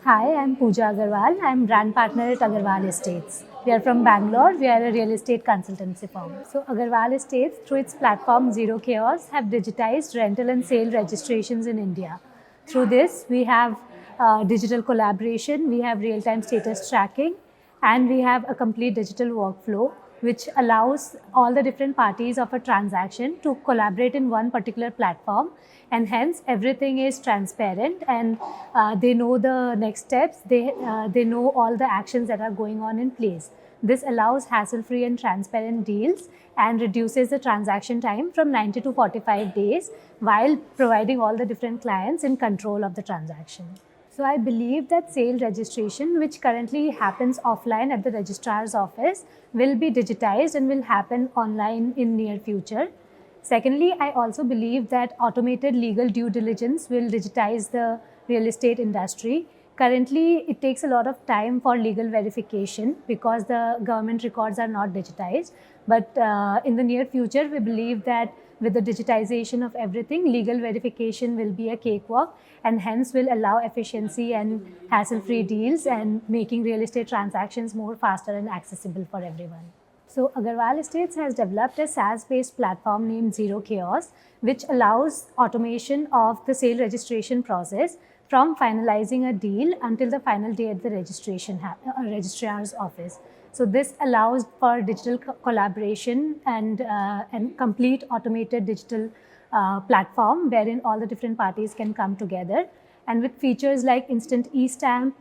Hi, I'm Pooja Agarwal. I'm brand partner at Agarwal Estates. We are from Bangalore. We are a real estate consultancy firm. So Agarwal Estates, through its platform Zero Chaos, have digitized rental and sale registrations in India. Through this, we have digital collaboration, we have real-time status tracking, and we have a complete digital workflow which allows all the different parties of a transaction to collaborate in one particular platform, and hence everything is transparent, and they know the next steps, they know all the actions that are going on in place. This allows hassle-free and transparent deals and reduces the transaction time from 90 to 45 days while providing all the different clients in control of the transaction. So I believe that sale registration, which currently happens offline at the registrar's office, will be digitized and will happen online in near future. Secondly, I also believe that automated legal due diligence will digitize the real estate industry. Currently, it takes a lot of time for legal verification because the government records are not digitized. But in the near future, we believe that with the digitization of everything, legal verification will be a cakewalk and hence will allow efficiency and hassle-free deals and making real estate transactions more faster and accessible for everyone. So Agarwal Estates has developed a SaaS-based platform named Zero Chaos, which allows automation of the sale registration process from finalizing a deal until the final day at the registrar's office. So this allows for digital collaboration and complete automated digital platform wherein all the different parties can come together. And with features like instant e-stamp,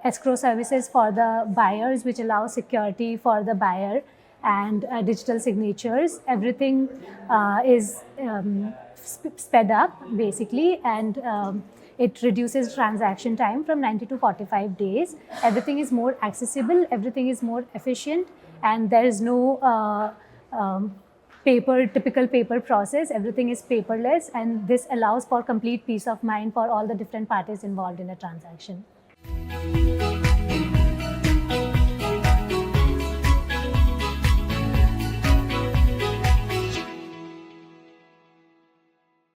escrow services for the buyers, which allow security for the buyer, and digital signatures, everything is sped up basically, and it reduces transaction time from 90 to 45 days. Everything is more accessible, everything is more efficient, and there is no typical paper process. Everything is paperless, and this allows for complete peace of mind for all the different parties involved in a transaction.